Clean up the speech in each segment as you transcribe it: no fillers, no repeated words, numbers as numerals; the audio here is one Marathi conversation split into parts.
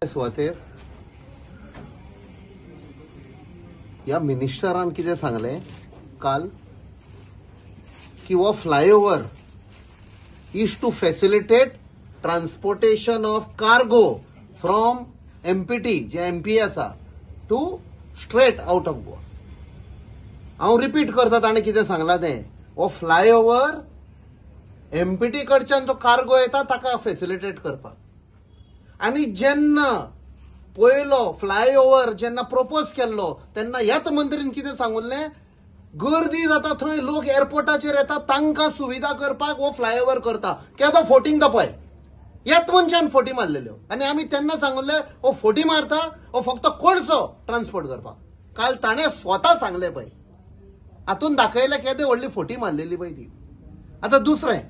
सुवातेर या मिनिस्टरान कितें सांगलें काल की वो flyover is to facilitate transportation of cargo from MPT जे एमपी आसा to straight out of Goa. हांव रिपीट करता ताणें कितें सांगलां तें. हो फ्लायओव्हर एमपीटी कडच्यान जो कार्गो येता ताका फॅसिलिटेट करपाक. आणि जेन्ना पयलो फ्लायओव्हर जेन्ना प्रपोज केल्लो तेन्ना ह्याच मंत्रीन कितें सांगुल्लें, गर्दी जाता थंय लोक एअरपोर्टाचेर येता तांकां सुविधा करपाक हो फ्लायओव्हर करता. केदो फोटींग तो पळय, ह्याच मनशान फोटी मारलेल्यो. आनी आमी तेन्ना सांगुल्लें हो फोटी मारता हो फक्त कोळसो ट्रान्सपोर्ट करपाक. काल ताणें स्वता सांगलें पळय, हातून दाखयलें केदे व्हडली फोटी मारलेली पळय ती. आतां दुसरें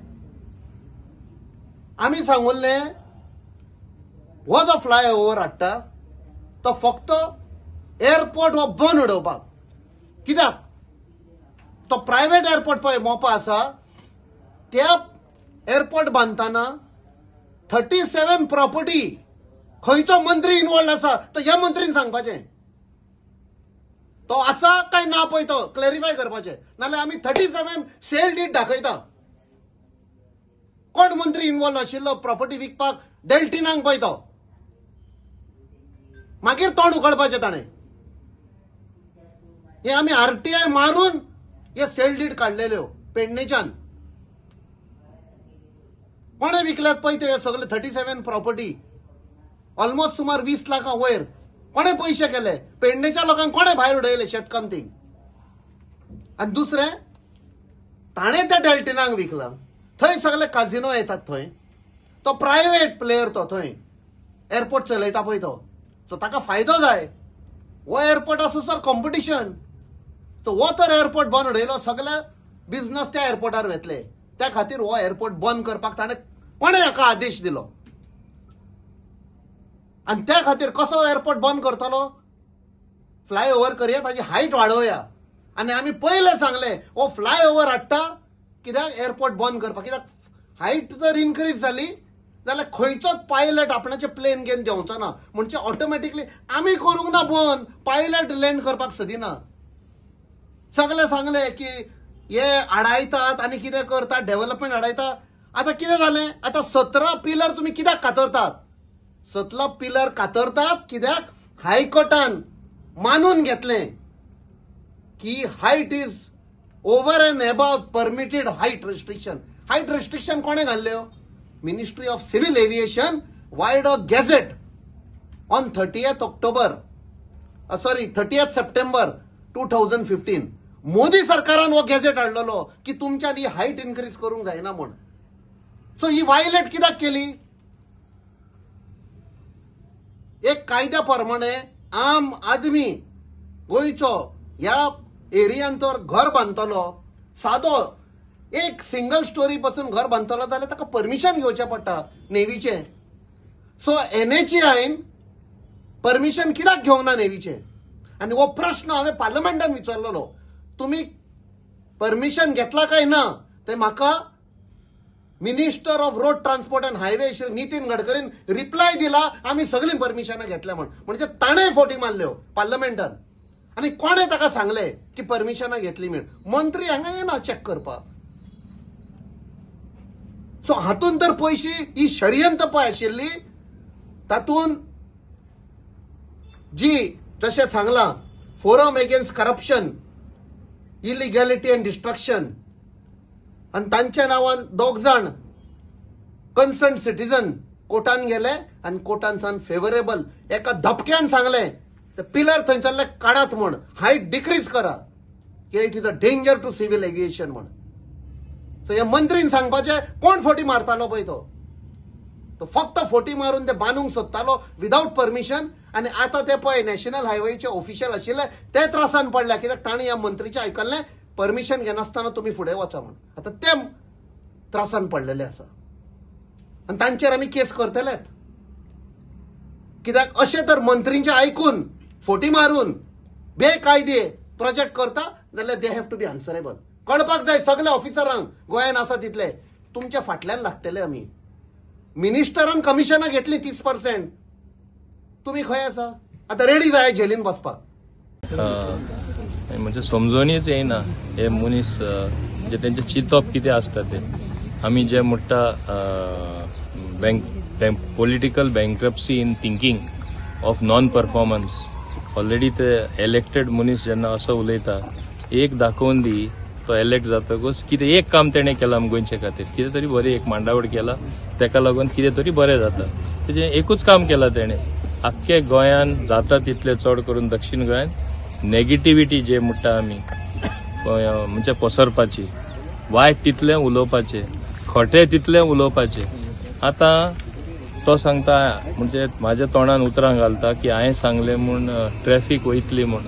आमी सांगुल्लें हो जो फ्लायओव्हर हाडटा तो फक्त एअरपोर्ट हो बंद उडोवपाक. कित्याक तो प्रायव्हेट एअरपोर्ट पळय मोपा आसा त्या एअरपोर्ट बांदतना 37 प्रॉपर्टी खंयचो मंत्री इन्वॉल्ड आसा तो ह्या मंत्रीन सांगपाचें. तो आसा काय ना पळय तो क्लॅरिफाय करपाचें. नाल्यार आमी 37 सेल डीड दाखयता. कोण मंत्री इन्वॉल्व आशिल्लो प्रॉपर्टी विकपाक डेल्टिनांक पळय तो. मागीर तोंड उगडपाचें ताणें. हे आमी आरटीआय मारून हे सेल डीड काडलेल्यो पेडणेच्यान. कोणे विकल्यात पळय ते सगळे 37 प्रॉपर्टी ऑलमोस्ट सुमार 20 लाखां वयर. कोणे पयशे केले? पेडणेच्या लोकांक कोणे भायर उडयले शेतकामतींक. आनी दुसरें ताणें त्या डेल्टिनांक विकला. थंय सगळे काजिनो येतात. थंय तो प्रायव्हेट प्लेयर तो थंय एअरपोर्ट चलयता पळय तो. सो ताका फायदो जाय. हो एअरपोर्ट आसूं सर कॉम्पिटिशन. सो हो तर एअरपोर्ट बंद उडयलो सगळे बिझनस त्या एअरपोर्टार वेतले. त्या खातीर हो एअरपोर्ट बंद करपाक ताणें कोणे हाका आदेश दिलो. आनी त्या खातीर कसो एअरपोर्ट बंद करतलो? फ्लायओव्हर करया, ताची हायट वाडोवया. आनी आमी पयलें सांगलें हो फ्लायओव्हर हाडटा कित्याक एअरपोर्ट बंद करपाक. कित्याक हायट जर इन्क्रीज जाली जाल्यार खंयचोच पायलट आपणाचे प्लेन घेवन देंवचो ना. म्हणजे ऑटोमॅटिकली आमी करूंक ना बंद, पायलट लँड करपाक सोदिना. सगळे सांगले की हे आडायतात आनी कितें करतात, डेव्हलपमेंट आडायता. आतां कितें जालें? आतां 17 पिलर तुमी कित्याक कातरतात? 17 पिलर कातरतात कित्याक हायकोर्टान मानून घेतलें की height is over and above permitted height restriction. Height restriction कोणे घाल्ल्यो? Ministry of civil aviation vide a gazette on 30th September 2015. Modi सरकारान हो गॅझेट हाडलेलो की तुमच्यान ही हायट इन्क्रीज करूंक जायना म्हण. सो ही वायलेट कित्याक केली? एक कायद्या प्रमाणे आम आदमी गोंयचो ह्या एरियान तर घर बांदतलो, सादो एक सिंगल स्टोरी पासून घर बांदतलो जाल्यार ताका परमिशन घेवचें पडटा नेवीचें. सो एनएचएआयन परमिशन कित्याक घेवंक ना नेवीचें? आनी हो प्रश्न हांवें पार्लमेंटान विचारलेलो. तुमी परमिशन घेतला काय ना ते म्हाका minister of road transport and highway Shri Nitin गडकरीन रिप्लाय दिला आमी सगळीं परमिशनां घेतल्या म्हण. म्हणजे ताणें फोटी मारल्यो पार्लमेंटान. आनी कोणे ताका सांगले की परमिशनां घेतली म्हण? मंत्री हांगा येना चॅक करपाक. सो हातून तर पयशी ही षडयंत्र पळय आशिल्ली. तातून जी जशें सांगलां forum against corruption, illegality and destruction, आनी तांच्या नांवान 2 जाण कन्सर्न सिटीजन कोर्टान गेले आनी कोर्टान सान फेवरेबल एका धपक्यान सांगले ते पिलर थंयसरले काडात म्हण, हायट डिक्रीज करा की it is a danger to civil aviation म्हण. सो हे मंत्रीन सांगपाचें कोण फोटी मारतालो पळय तो फक्त फोटी मारून ते बांदूंक सोदतालो विदाउट परमिशन. आनी आतां ते पळय नॅशनल हायवेचे ऑफिशियल आशिल्ले ते त्रासान पडल्या कित्याक तांणी ह्या मंत्रीचें आयकल्लें परमिशन घेनासतना तुमी फुडें वचा म्हण. आतां ते त्रासान पडलेले आसा आनी तांचेर आमी केस करतलेत. कित्याक अशें तर मंत्रींचें आयकून फोटी मारून बेकायदे प्रोजेक्ट करता जाल्यार they have to be answerable. कळपाक जाय सगळ्या ऑफिसरांक गोंयान आसा तितले तुमच्या फाटल्यान लागतले आमी. मिनिस्टरान कमिशनां घेतली 30%. तुम्ही खंय आसा आता रेडी जाय झेलीन बसपाक. म्हणजे समजूनच येईना हे मनीस जे त्यांचे चिंतप कितें आसता ते. आमी जे म्हणटा political bankruptcy in thinking of non performance. Already ते इलेक्टेड मनीस जेन्ना असो उलयता एक दाखोवन दी तो इलेक्ट जातकच कितें एक काम तेणें केलां गोंयचे खातीर, कितें तरी बरी एक मांडावळ केला, तेका लागून कितें तरी बरें जाता. तेजें एकूच काम केलां तेणें. आख्खे गोंयान जाता तितले चड करून दक्षिण गोंयान नेगेटिविटी जे म्हणटा आमी म्हणजे पसरपाची, वायट तितलें उलोवपाचें, खोटें तितलें उलोवपाचें. आतां तो सांगता म्हणजे म्हाज्या तोंडान उतरां घालता की हांवें सांगलें म्हूण ट्रॅफिक वयतली म्हूण.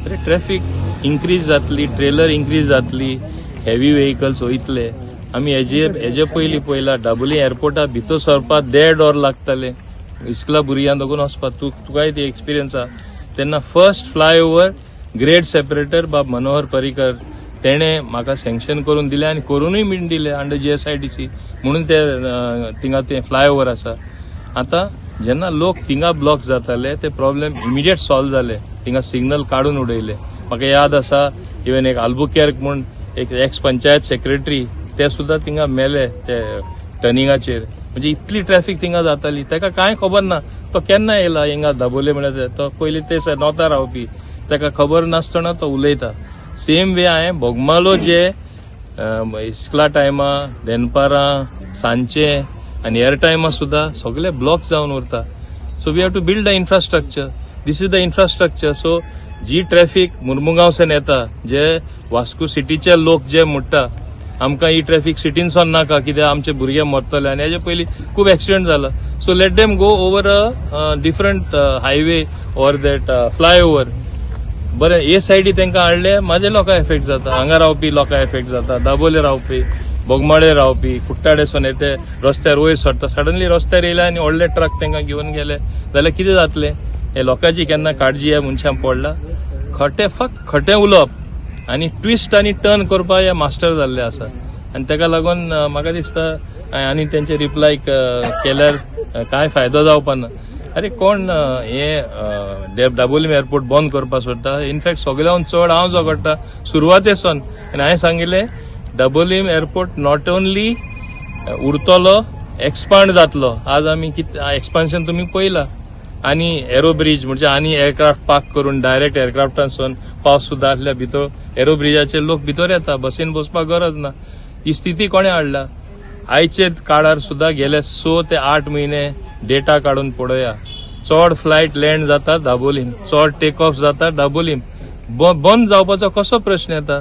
अरे ट्रॅफिक इन्क्रीज जातली, ट्रेलर इन्क्रीज जातली, हेवी व्हेकल्स वयतले. आमी हेजे पयलीं पयला दाबोली एअरपोर्टा भितर सरपाक 1.5 वर लागताले इस्कला भुरग्यांक दोगून वचपाक. तुकाय ती एक्सपिरियन्स आहा. तेन्ना फर्स्ट फ्लायओव्हर ग्रेड सेपरेटर बाब मनोहर पर्रीकर तेणें म्हाका सँक्शन करून दिलें आनी करूनय बीन दिलें अंडर GSIDC म्हणून ते थिंगा ते फ्लायओव्हर आसा. आतां जेन्ना लोक थिंगा ब्लॉक जाताले ते प्रॉब्लेम इमिडिएट सॉल्व जाले. थिंगा सिग्नल काडून उडयले. म्हाका याद आसा इवन एक आल्बुकेर्क म्हूण एक एक्स पंचायत सेक्रेटरी ते सुद्दां थिंगा मेले ते टर्निंगाचेर. म्हणजे इतली ट्रॅफिक थिंगा जाताली. ताका कांय खबर ना तो केन्ना येयला हिंगा दाबोले म्हळ्यार तो पयलीं ते नॉर्था रावपी. ताका खबर नासतना तो उलयता. सेम वे हांवें बोगमालो जे इस्कला टायमा देनपारां सांजचे आनी हेर टायमा सुद्दां सगळे ब्लॉक जावन उरता. So we have to build the infrastructure. This is the infrastructure. So जी ट्रॅफिक मुर्मुगांवसान येता, जे वास्को सिटीचे लोक जे म्हणटा आमकां ही ट्रॅफिक सिटीनसून नाका कित्याक आमचे भुरगे मरतले आनी हेजे पयलीं खूब एक्सिडेंट जाला. So let them go over a different highway or that flyover. बरें हे सायडी तांकां हाडले म्हाजे लोकां एफेक्ट जाता, हांगा रावपी लोकां एफेक्ट जाता, दाबोले रावपी, बोगमाळे रावपी, कुट्टाडेसून येते रस्त्यार वयर सरता. सडनली रस्त्यार येयले आनी व्हडले ट्रक तांकां घेवन गेले जाल्यार कितें जातलें. हे लोकांची केन्ना काळजी ह्या मनशांक पडला. फक्त खटें उलोवप आनी ट्विस्ट आनी टर्न करपाक हे मास्टर जाल्ले आसा. आनी ताका लागून म्हाका दिसता आनी तेंचे रिप्लाय केल्यार कांय फायदो जावपा ना. अरे कोण हे दाबोलीम एअरपोर्ट बंद करपाक सोदता. इनफॅक्ट सगळ्यान चड हांव झगडटा सुरवातेसून. आनी हांवें सांगिल्लें दाबोलीम एअरपोर्ट नॉट ओन्ली उरतलो, एक्सपांड जातलो. आज आमी एक्सपान्शन तुमी पळयला. आनी एरो ब्रिज म्हणजे आनी एअरक्राफ्ट पार्क करून डायरेक्ट एअरक्राफ्टांसून पावस सुद्दां आसल्या भितर एरो ब्रिजाचे लोक भितर येता. बसीन बसपाक गरज ना. ही स्थिती कोणें हाडला. आयचे काळार सुद्दां गेले 6 ते 8 म्हयने डेटा काडून पळोवया. चड फ्लायट लँड जाता दाबोलीम, चड टेक ऑफ जाता दाबोलीम. बंद जावपाचो कसो प्रश्न येता.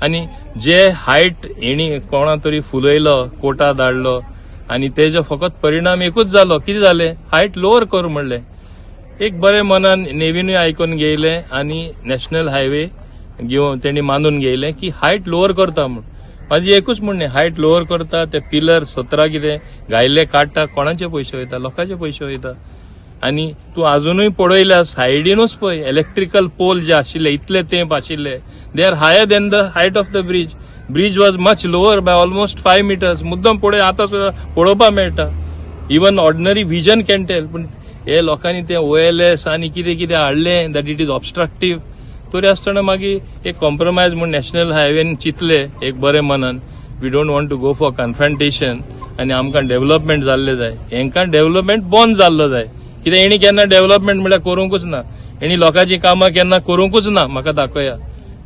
आनी जे हायट हेणी कोणा तरी फुलयलो, कोटा धाडलो आनी तेजो फकत परिणाम एकूच जालो. कितें जालें, हायट लोअर कर म्हणलें. एक बरें मनान नेवीनूय आयकून घेयले आनी नॅशनल हायवे घेवन तेणी मानून घेयलें की हायट लोअर करता म्हूण. म्हाजी एकूच म्हणणें, हायट लोअर करता, ते पिलर 17 कितें घायल्ले काडटा, कोणाचे पयशे वयता, लोकांचे पयशे वयता. आनी तूं अजुनूय पळयल्यार सायडीनूच पळय इलेक्ट्रिकल पोल जे आशिल्ले इतले तेंप आशिल्ले, they are higher than the height of the bridge. Bridge was much lower by almost 5 meters. मुद्दम पळय आतां सुद्दां पळोवपाक मेळटा. Even ordinary vision can tell. पूण हे लोकांनी ते OLS आनी कितें कितें हाडलें दॅट इट इज ऑब्स्ट्रक्टीव. तरी आसतना मागीर एक कॉम्प्रोमायज म्हूण नॅशनल हायवेन चिंतले एक बरें मनान we don't want to go for confrontation आनी आमकां डेव्हलपमेंट जाल्लें जाय. हेंकां डेव्हलपमेंट बंद जाल्लो जाय. कित्याक हेणी केन्ना डेव्हलपमेंट म्हळ्यार करूंकूच ना. हेणी लोकांची कामां केन्ना करूंकूच ना. म्हाका दाखया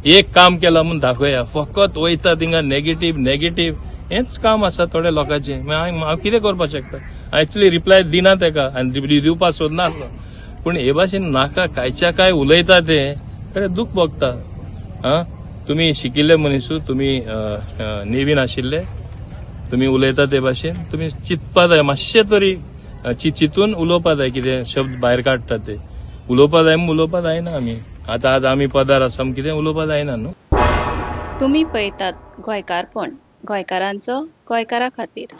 एक काम केलां म्हूण दाखया. फकत वयता थिंगा नेगेटीव हेंच काम आसा थोड्या लोकांचें. हांव कितें करपाक शकता. हांव एक्चुअली रिप्लाय दिना ताका आनी दिवपाक सोदनासलो. पूण हे भाशेन नाका कांयच्या काय उलयता ते दूख भोगता. तुमी शिकिल्ले मनीसू, तुमी नेवीन आशिल्ले, तुमी उलयता ते भाशेन तुमी चिंतपा जाय. मातशें तरी चिंतून उलोवपा जाय. कितें शब्द भायर काडटा ते उलोवपा जाय म्हूण उलोवपा जायना आमी. आतां आज आमी पदार आसा कितें उलोवपा जायना न्हू. तुम्ही पळयतात गोंयकारपण, गोंयकारांचो गोंयकारा खातीर.